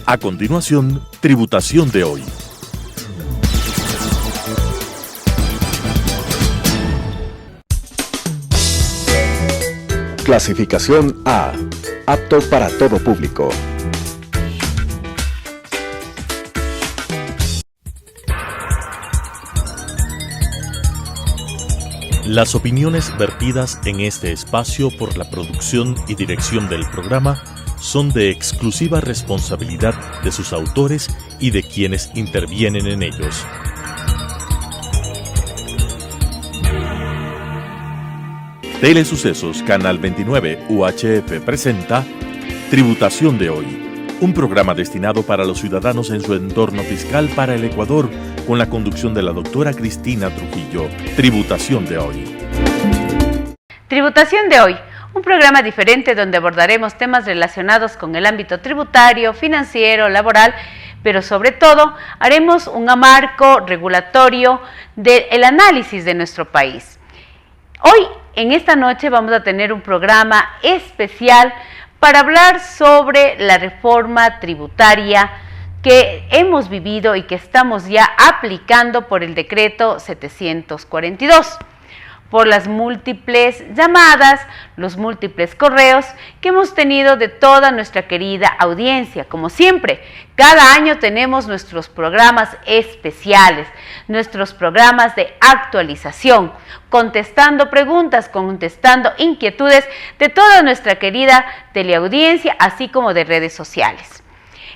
A continuación, Tributación de hoy. Clasificación A. Apto para todo público. Las opiniones vertidas en este espacio por la producción y dirección del programa son de exclusiva responsabilidad de sus autores y de quienes intervienen en ellos. Telesucesos Canal 29 UHF presenta Tributación de hoy, un programa destinado para los ciudadanos en su entorno fiscal para el Ecuador, con la conducción de la doctora Cristina Trujillo. Tributación de hoy. Tributación de hoy, un programa diferente donde abordaremos temas relacionados con el ámbito tributario, financiero, laboral, pero sobre todo haremos un marco regulatorio del análisis de nuestro país. Hoy, en esta noche, vamos a tener un programa especial para hablar sobre la reforma tributaria que hemos vivido y que estamos ya aplicando por el decreto 742. Por las múltiples llamadas, los múltiples correos que hemos tenido de toda nuestra querida audiencia. Como siempre, cada año tenemos nuestros programas especiales, nuestros programas de actualización, contestando preguntas, contestando inquietudes de toda nuestra querida teleaudiencia, así como de redes sociales.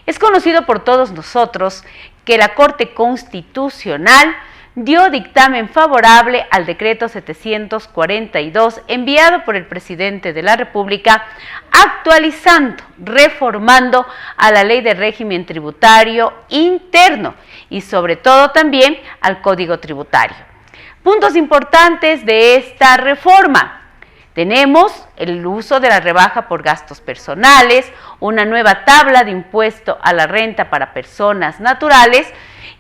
Es conocido por todos nosotros que la Corte Constitucional dio dictamen favorable al decreto 742 enviado por el presidente de la República, actualizando, reformando a la Ley de Régimen Tributario Interno y sobre todo también al Código Tributario. Puntos importantes de esta reforma. Tenemos el uso de la rebaja por gastos personales, una nueva tabla de impuesto a la renta para personas naturales,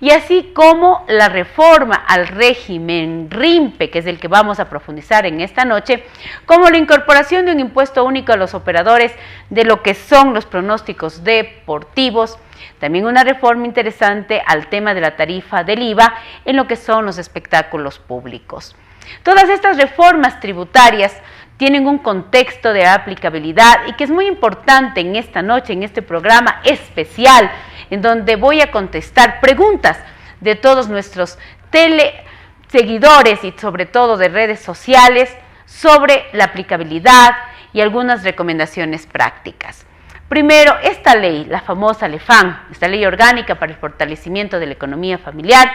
y así como la reforma al régimen RIMPE, que es el que vamos a profundizar en esta noche, como la incorporación de un impuesto único a los operadores de lo que son los pronósticos deportivos, también una reforma interesante al tema de la tarifa del IVA en lo que son los espectáculos públicos. Todas estas reformas tributarias tienen un contexto de aplicabilidad y que es muy importante en esta noche, en este programa especial, en donde voy a contestar preguntas de todos nuestros teleseguidores y sobre todo de redes sociales sobre la aplicabilidad y algunas recomendaciones prácticas. Primero, esta ley, la famosa LEFAM, esta ley orgánica para el fortalecimiento de la economía familiar,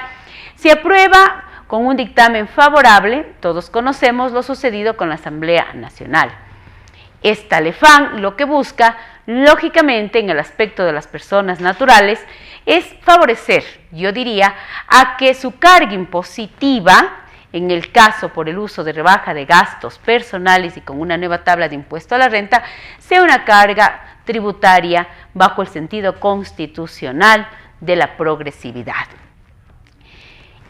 se aprueba con un dictamen favorable. Todos conocemos lo sucedido con la Asamblea Nacional. Esta LEFAM lo que busca, lógicamente, en el aspecto de las personas naturales, es favorecer, yo diría, a que su carga impositiva, en el caso por el uso de rebaja de gastos personales y con una nueva tabla de impuesto a la renta, sea una carga tributaria bajo el sentido constitucional de la progresividad.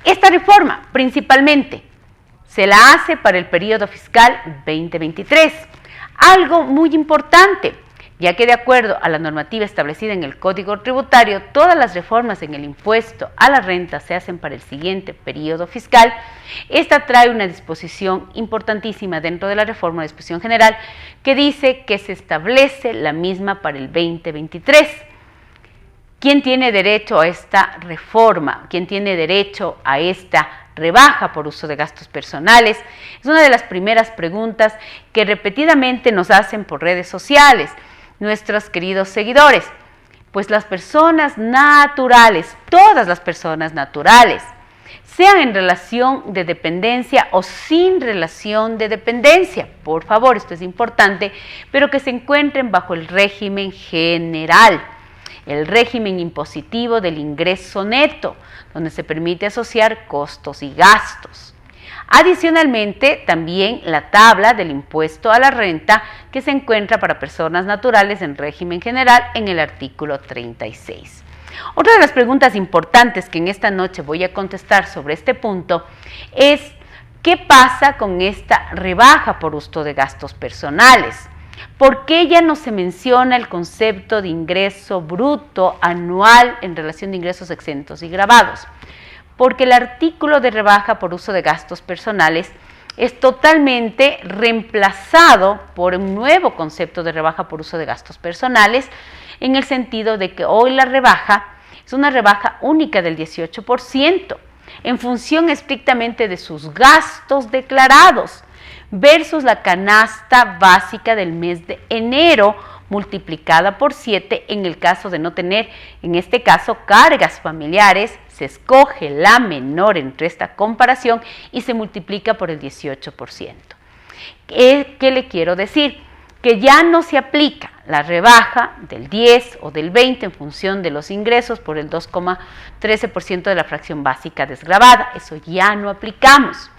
Esta reforma principalmente se la hace para el periodo fiscal 2023. Algo muy importante, ya que de acuerdo a la normativa establecida en el Código Tributario, todas las reformas en el impuesto a la renta se hacen para el siguiente periodo fiscal. Esta trae una disposición importantísima dentro de la reforma de disposición general que dice que se establece la misma para el 2023. ¿Quién tiene derecho a esta reforma? ¿Quién tiene derecho a esta rebaja por uso de gastos personales? Es una de las primeras preguntas que repetidamente nos hacen por redes sociales nuestros queridos seguidores. Pues las personas naturales, todas las personas naturales, sean en relación de dependencia o sin relación de dependencia, por favor, esto es importante, pero que se encuentren bajo el régimen general, el régimen impositivo del ingreso neto, donde se permite asociar costos y gastos. Adicionalmente, también la tabla del impuesto a la renta que se encuentra para personas naturales en régimen general en el artículo 36. Otra de las preguntas importantes que en esta noche voy a contestar sobre este punto es ¿qué pasa con esta rebaja por uso de gastos personales? ¿Por qué ya no se menciona el concepto de ingreso bruto anual en relación de ingresos exentos y gravados? Porque el artículo de rebaja por uso de gastos personales es totalmente reemplazado por un nuevo concepto de rebaja por uso de gastos personales, en el sentido de que hoy la rebaja es una rebaja única del 18%, en función estrictamente de sus gastos declarados, versus la canasta básica del mes de enero, multiplicada por 7 en el caso de no tener, en este caso, cargas familiares. Se escoge la menor entre esta comparación y se multiplica por el 18%. ¿Qué le quiero decir? Que ya no se aplica la rebaja del 10 o del 20 en función de los ingresos por el 2,13% de la fracción básica desgravada. Eso ya no aplicamos.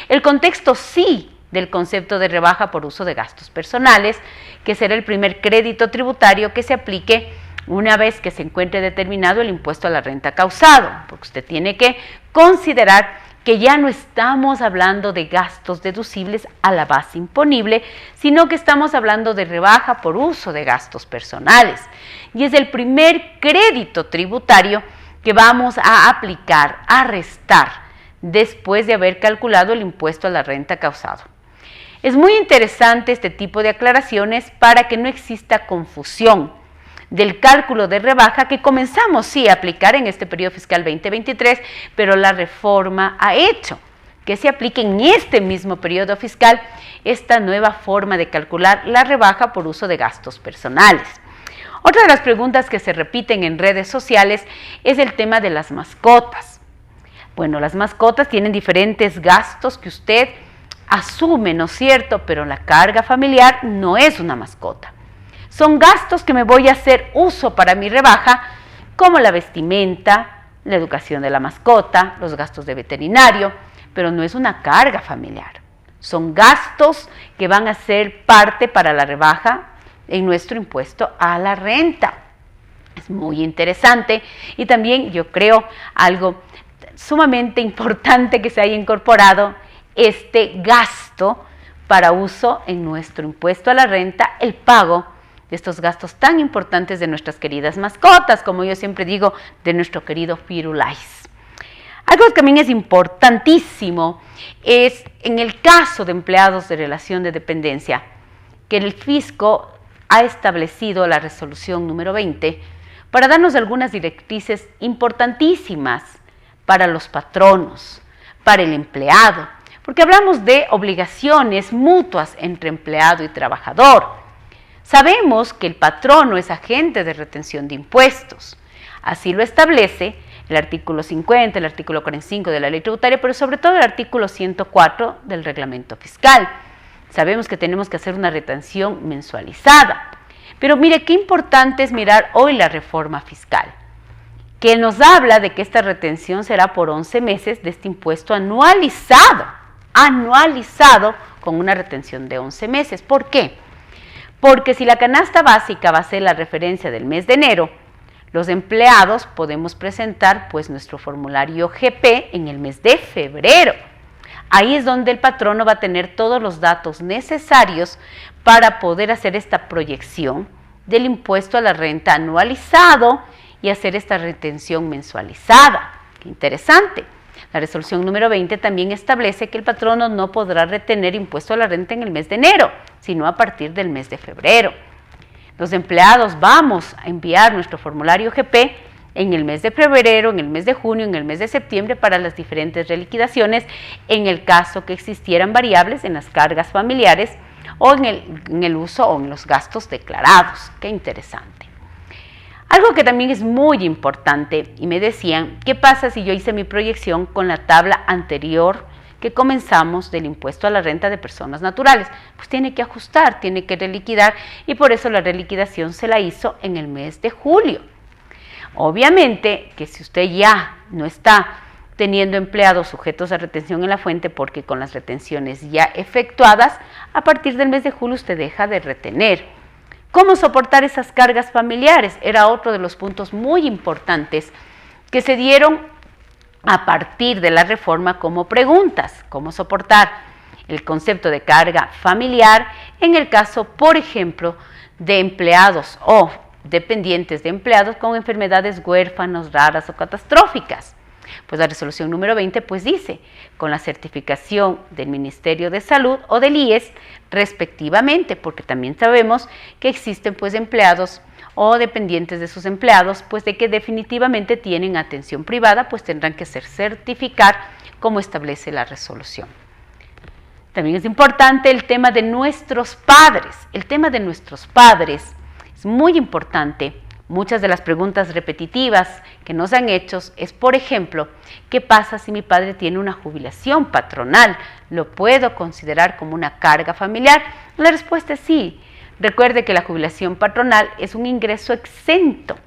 El contexto sí del concepto de rebaja por uso de gastos personales, que será el primer crédito tributario que se aplique una vez que se encuentre determinado el impuesto a la renta causado, porque usted tiene que considerar que ya no estamos hablando de gastos deducibles a la base imponible, sino que estamos hablando de rebaja por uso de gastos personales. Y es el primer crédito tributario que vamos a aplicar, a restar, después de haber calculado el impuesto a la renta causado. Es muy interesante este tipo de aclaraciones para que no exista confusión del cálculo de rebaja que comenzamos sí a aplicar en este periodo fiscal 2023, pero la reforma ha hecho que se aplique en este mismo periodo fiscal esta nueva forma de calcular la rebaja por uso de gastos personales. Otra de las preguntas que se repiten en redes sociales es el tema de las mascotas. Bueno, las mascotas tienen diferentes gastos que usted asume, ¿no es cierto? Pero la carga familiar no es una mascota. Son gastos que me voy a hacer uso para mi rebaja, como la vestimenta, la educación de la mascota, los gastos de veterinario, pero no es una carga familiar. Son gastos que van a ser parte para la rebaja en nuestro impuesto a la renta. Es muy interesante y también yo creo algo sumamente importante que se haya incorporado este gasto para uso en nuestro impuesto a la renta, el pago de estos gastos tan importantes de nuestras queridas mascotas, como yo siempre digo, de nuestro querido Firulais. Algo que también es importantísimo es en el caso de empleados de relación de dependencia, que el fisco ha establecido la resolución número 20 para darnos algunas directrices importantísimas para los patronos, para el empleado, porque hablamos de obligaciones mutuas entre empleado y trabajador. Sabemos que el patrono es agente de retención de impuestos. Así lo establece el artículo 50, el artículo 45 de la ley tributaria, pero sobre todo el artículo 104 del reglamento fiscal. Sabemos que tenemos que hacer una retención mensualizada. Pero mire, qué importante es mirar hoy la reforma fiscal, que nos habla de que esta retención será por 11 meses de este impuesto anualizado con una retención de 11 meses. ¿Por qué? Porque si la canasta básica va a ser la referencia del mes de enero, los empleados podemos presentar pues nuestro formulario GP en el mes de febrero. Ahí es donde el patrono va a tener todos los datos necesarios para poder hacer esta proyección del impuesto a la renta anualizado y hacer esta retención mensualizada. ¡Qué interesante! La resolución número 20 también establece que el patrono no podrá retener impuesto a la renta en el mes de enero, sino a partir del mes de febrero. Los empleados vamos a enviar nuestro formulario GP en el mes de febrero, en el mes de junio, en el mes de septiembre para las diferentes reliquidaciones, en el caso que existieran variables en las cargas familiares o en el uso o en los gastos declarados. ¡Qué interesante! Algo que también es muy importante, y me decían, ¿qué pasa si yo hice mi proyección con la tabla anterior que comenzamos del impuesto a la renta de personas naturales? Pues tiene que ajustar, tiene que reliquidar, y por eso la reliquidación se la hizo en el mes de julio. Obviamente que si usted ya no está teniendo empleados sujetos a retención en la fuente, porque con las retenciones ya efectuadas, a partir del mes de julio usted deja de retener. ¿Cómo soportar esas cargas familiares? Era otro de los puntos muy importantes que se dieron a partir de la reforma como preguntas. ¿Cómo soportar el concepto de carga familiar en el caso, por ejemplo, de empleados o dependientes de empleados con enfermedades huérfanos, raras o catastróficas. Pues la resolución número 20 pues dice, con la certificación del Ministerio de Salud o del IES respectivamente, porque también sabemos que existen pues empleados o dependientes de sus empleados, pues de que definitivamente tienen atención privada, pues tendrán que certificar como establece la resolución. También es importante el tema de nuestros padres. El tema de nuestros padres es muy importante. Muchas de las preguntas repetitivas que nos han hecho es, por ejemplo, ¿qué pasa si mi padre tiene una jubilación patronal? ¿Lo puedo considerar como una carga familiar? La respuesta es sí. Recuerde que la jubilación patronal es un ingreso exento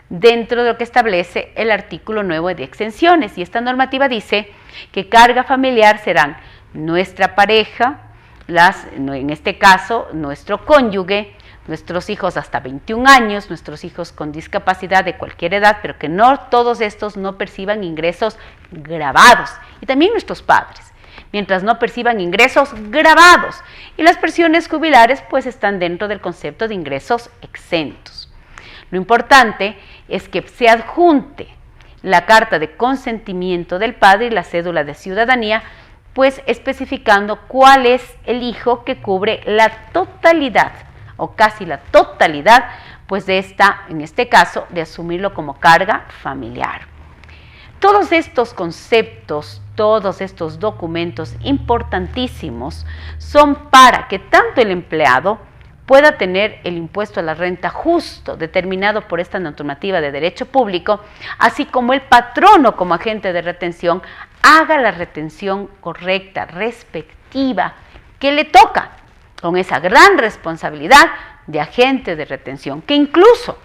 dentro de lo que establece el artículo 9 de exenciones, y esta normativa dice que carga familiar serán nuestra pareja, en este caso nuestro cónyuge, nuestros hijos hasta 21 años, nuestros hijos con discapacidad de cualquier edad, pero que no todos estos no perciban ingresos grabados, y también nuestros padres, mientras no perciban ingresos grabados, y las pensiones jubilares pues están dentro del concepto de ingresos exentos. Lo importante es que se adjunte la carta de consentimiento del padre y la cédula de ciudadanía, pues especificando cuál es el hijo que cubre la totalidad o casi la totalidad, pues de en este caso, de asumirlo como carga familiar. Todos estos conceptos, todos estos documentos importantísimos son para que tanto el empleado pueda tener el impuesto a la renta justo, determinado por esta normativa de derecho público, así como el patrono como agente de retención haga la retención correcta, respectiva, que le toca, con esa gran responsabilidad de agente de retención, que incluso,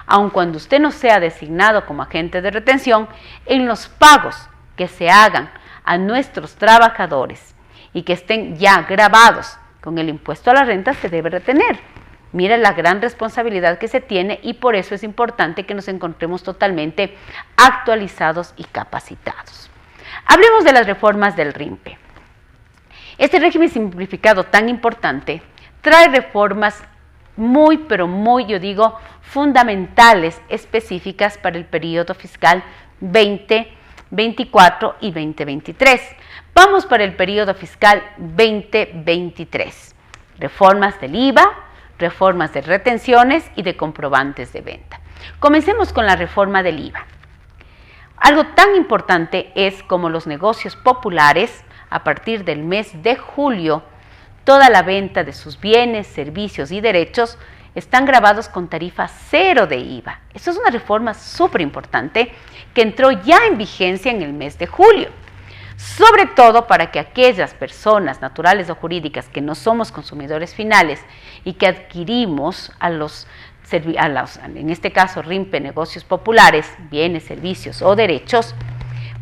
aun cuando usted no sea designado como agente de retención, en los pagos que se hagan a nuestros trabajadores y que estén ya grabados con el impuesto a la renta, se debe retener. Mira la gran responsabilidad que se tiene, y por eso es importante que nos encontremos totalmente actualizados y capacitados. Hablemos de las reformas del RIMPE. Este régimen simplificado tan importante trae reformas muy, pero muy, yo digo, fundamentales, específicas para el periodo fiscal 2024 y 2023. Vamos para el periodo fiscal 2023. Reformas del IVA, reformas de retenciones y de comprobantes de venta. Comencemos con la reforma del IVA. Algo tan importante es como los negocios populares, a partir del mes de julio, toda la venta de sus bienes, servicios y derechos están grabados con tarifa cero de IVA. Esto es una reforma súper importante que entró ya en vigencia en el mes de julio. Sobre todo para que aquellas personas naturales o jurídicas que no somos consumidores finales y que adquirimos en este caso RIMPE, negocios populares, bienes, servicios o derechos,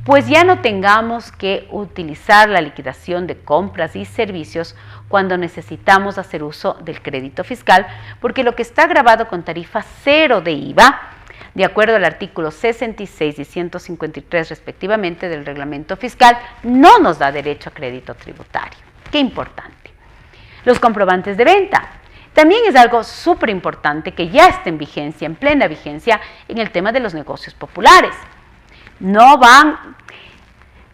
pues ya no tengamos que utilizar la liquidación de compras y servicios cuando necesitamos hacer uso del crédito fiscal, porque lo que está grabado con tarifa cero de IVA, de acuerdo al artículo 66 y 153 respectivamente del reglamento fiscal, no nos da derecho a crédito tributario. Qué importante. Los comprobantes de venta. También es algo súper importante que ya está en vigencia, en plena vigencia, en el tema de los negocios populares. No van,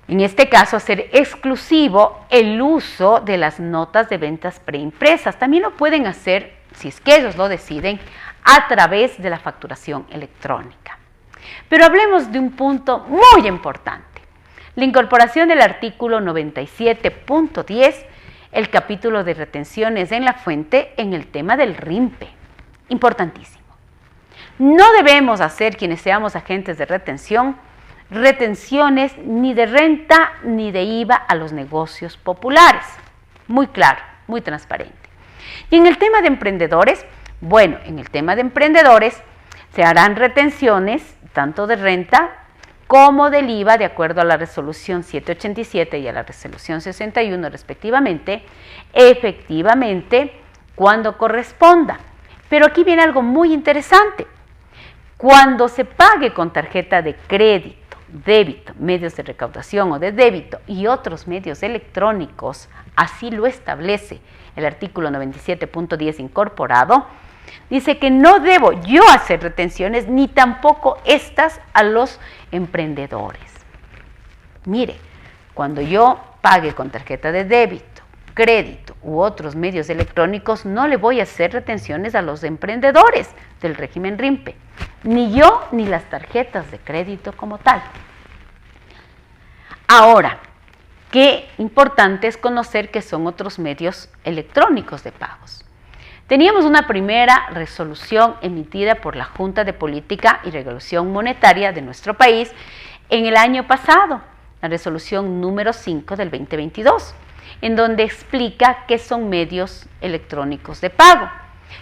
en este caso, a ser exclusivo el uso de las notas de ventas preimpresas. También lo pueden hacer, si es que ellos lo deciden, a través de la facturación electrónica. Pero hablemos de un punto muy importante. La incorporación del artículo 97.10, el capítulo de retenciones en la fuente en el tema del RIMPE. Importantísimo. No debemos hacer, quienes seamos agentes de retención, retenciones ni de renta ni de IVA a los negocios populares. Muy claro, muy transparente. Y en el tema de emprendedores, bueno, en el tema de emprendedores se harán retenciones tanto de renta como del IVA de acuerdo a la resolución 787 y a la resolución 61 respectivamente, efectivamente cuando corresponda. Pero aquí viene algo muy interesante. Cuando se pague con tarjeta de crédito débito, medios de recaudación o de débito y otros medios electrónicos, así lo establece el artículo 97.10 incorporado, dice que no debo yo hacer retenciones ni tampoco estas a los emprendedores. Mire, cuando yo pague con tarjeta de débito, crédito u otros medios electrónicos, no le voy a hacer retenciones a los emprendedores del régimen RIMPE, ni yo ni las tarjetas de crédito como tal. Ahora, qué importante es conocer qué son otros medios electrónicos de pagos. Teníamos una primera resolución emitida por la Junta de Política y Regulación Monetaria de nuestro país en el año pasado, la resolución número 5 del 2022, en donde explica qué son medios electrónicos de pago.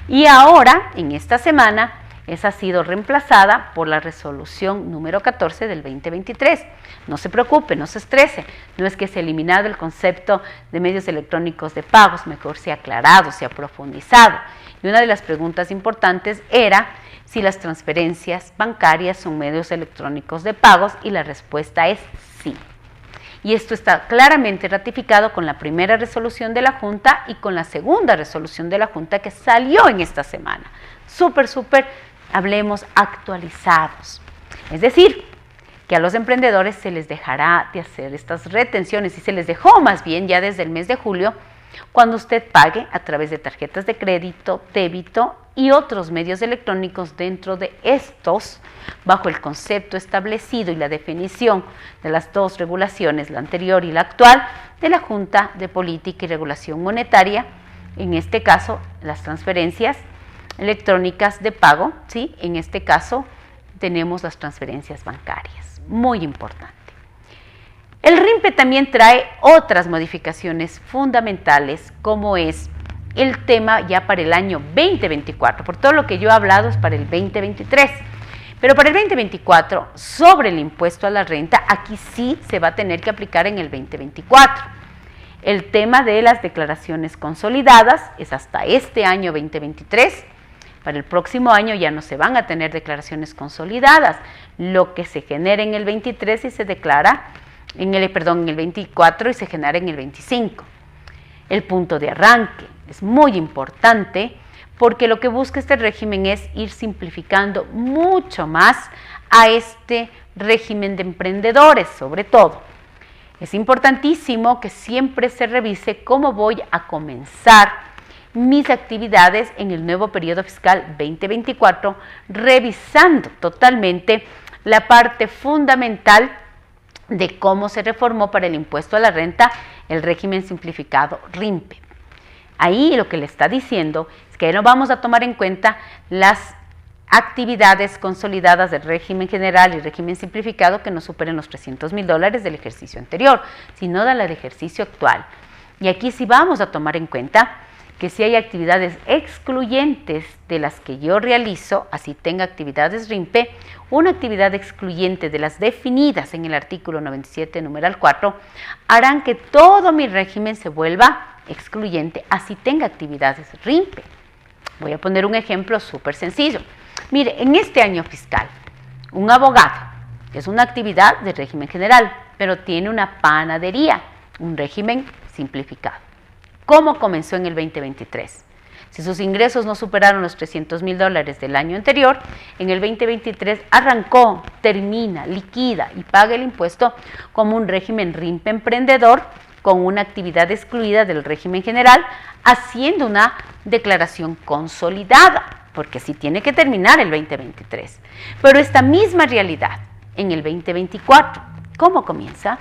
Y ahora, en esta semana, esa ha sido reemplazada por la resolución número 14 del 2023. No se preocupe, no se estrese, no es que se ha eliminado el concepto de medios electrónicos de pagos, mejor se ha aclarado, se ha profundizado. Y una de las preguntas importantes era si las transferencias bancarias son medios electrónicos de pagos, y la respuesta es sí. Y esto está claramente ratificado con la primera resolución de la Junta y con la segunda resolución de la Junta que salió en esta semana. Súper, hablemos actualizados. Es decir, que a los emprendedores se les dejará de hacer estas retenciones, y se les dejó más bien ya desde el mes de julio, cuando usted pague a través de tarjetas de crédito, débito y otros medios electrónicos dentro de estos, bajo el concepto establecido y la definición de las dos regulaciones, la anterior y la actual, de la Junta de Política y Regulación Monetaria, en este caso las transferencias electrónicas de pago, ¿sí? En este caso tenemos las transferencias bancarias, muy importante. El RIMPE también trae otras modificaciones fundamentales, como es el tema ya para el año 2024, por todo lo que yo he hablado es para el 2023, pero para el 2024, sobre el impuesto a la renta, aquí sí se va a tener que aplicar en el 2024. El tema de las declaraciones consolidadas es hasta este año 2023, para el próximo año ya no se van a tener declaraciones consolidadas, lo que se genera en el 23 y se declara en el 24 y se genera en el 25. El punto de arranque es muy importante porque lo que busca este régimen es ir simplificando mucho más a este régimen de emprendedores, sobre todo. Es importantísimo que siempre se revise cómo voy a comenzar mis actividades en el nuevo periodo fiscal 2024, revisando totalmente la parte fundamental de cómo se reformó para el impuesto a la renta el régimen simplificado RIMPE. Ahí lo que le está diciendo es que no vamos a tomar en cuenta las actividades consolidadas del régimen general y régimen simplificado que no superen los $300,000 del ejercicio anterior, sino de la del ejercicio actual. Y aquí sí vamos a tomar en cuenta que si hay actividades excluyentes de las que yo realizo, así tenga actividades RIMPE, una actividad excluyente de las definidas en el artículo 97, numeral 4, harán que todo mi régimen se vuelva excluyente, así tenga actividades RIMPE. Voy a poner un ejemplo súper sencillo. Mire, en este año fiscal, un abogado es una actividad de régimen general, pero tiene una panadería, un régimen simplificado. ¿Cómo comenzó en el 2023? Si sus ingresos no superaron los $300,000 del año anterior, en el 2023 arrancó, termina, liquida y paga el impuesto como un régimen RIMPE emprendedor con una actividad excluida del régimen general, haciendo una declaración consolidada, porque así tiene que terminar el 2023. Pero esta misma realidad en el 2024, ¿cómo comienza?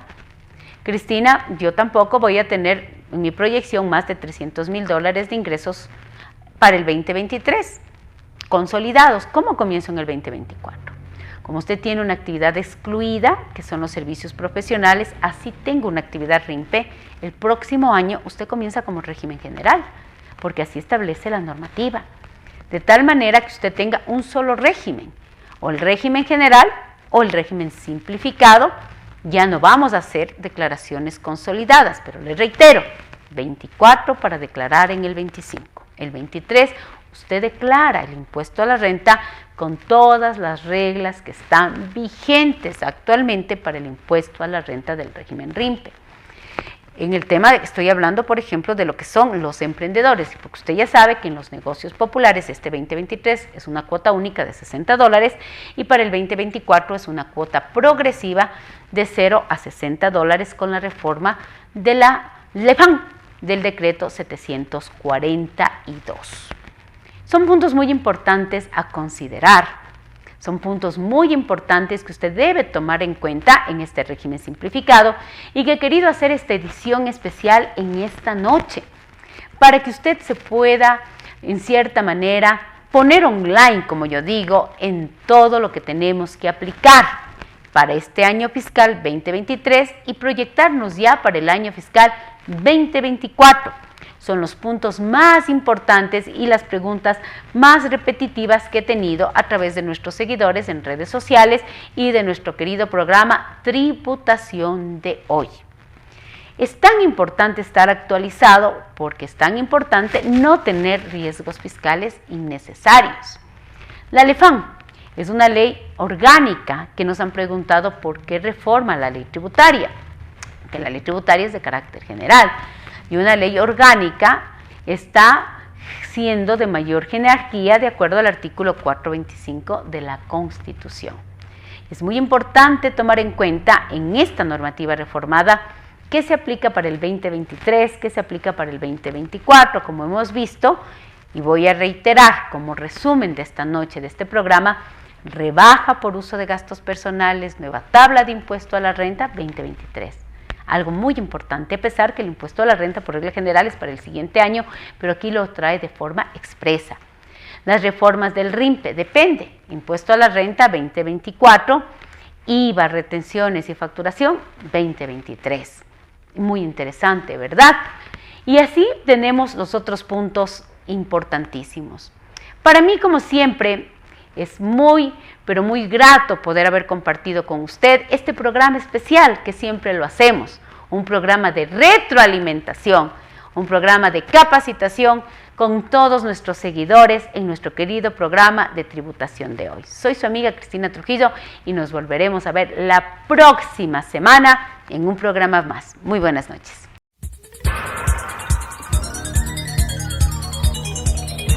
Cristina, yo tampoco voy a tener en mi proyección más de $300,000 de ingresos para el 2023, consolidados. ¿Cómo comienzo en el 2024? Como usted tiene una actividad excluida, que son los servicios profesionales, así tengo una actividad RIMPE, el próximo año usted comienza como régimen general, porque así establece la normativa. De tal manera que usted tenga un solo régimen, o el régimen general o el régimen simplificado. Ya no vamos a hacer declaraciones consolidadas, pero les reitero, 24 para declarar en el 25. El 23 usted declara el impuesto a la renta con todas las reglas que están vigentes actualmente para el impuesto a la renta del régimen RIMPE. En el tema estoy hablando, por ejemplo, de lo que son los emprendedores, porque usted ya sabe que en los negocios populares este 2023 es una cuota única de $60 y para el 2024 es una cuota progresiva de $0 a $60 con la reforma de la LEFAN, del decreto 742. Son puntos muy importantes a considerar. Son puntos muy importantes que usted debe tomar en cuenta en este régimen simplificado y que he querido hacer esta edición especial en esta noche para que usted se pueda, en cierta manera, poner online, como yo digo, en todo lo que tenemos que aplicar para este año fiscal 2023 y proyectarnos ya para el año fiscal 2024. Son los puntos más importantes y las preguntas más repetitivas que he tenido a través de nuestros seguidores en redes sociales y de nuestro querido programa Tributación de Hoy. Es tan importante estar actualizado porque es tan importante no tener riesgos fiscales innecesarios. La LEFAN es una ley orgánica que nos han preguntado por qué reforma la ley tributaria, que la ley tributaria es de carácter general. Y una ley orgánica está siendo de mayor jerarquía de acuerdo al artículo 425 de la Constitución. Es muy importante tomar en cuenta en esta normativa reformada qué se aplica para el 2023, qué se aplica para el 2024, como hemos visto, y voy a reiterar como resumen de esta noche de este programa: rebaja por uso de gastos personales, nueva tabla de impuesto a la renta 2023. Algo muy importante, a pesar que el impuesto a la renta por regla general es para el siguiente año, pero aquí lo trae de forma expresa. Las reformas del RIMPE, depende, impuesto a la renta 2024, IVA, retenciones y facturación 2023. Muy interesante, ¿verdad? Y así tenemos los otros puntos importantísimos. Para mí, como siempre, es muy, pero muy grato poder haber compartido con usted este programa especial que siempre lo hacemos, un programa de retroalimentación, un programa de capacitación con todos nuestros seguidores en nuestro querido programa de Tributación de Hoy. Soy su amiga Cristina Trujillo y nos volveremos a ver la próxima semana en un programa más. Muy buenas noches.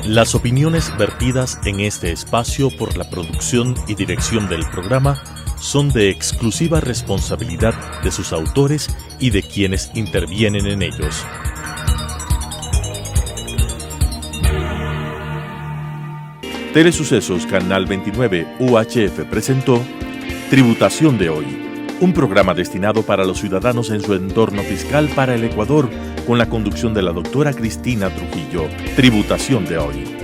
Las opiniones vertidas en este espacio por la producción y dirección del programa son de exclusiva responsabilidad de sus autores y de quienes intervienen en ellos. Telesucesos Canal 29 UHF presentó Tributación de Hoy, un programa destinado para los ciudadanos en su entorno fiscal para el Ecuador, con la conducción de la doctora Cristina Trujillo. Tributación de Hoy.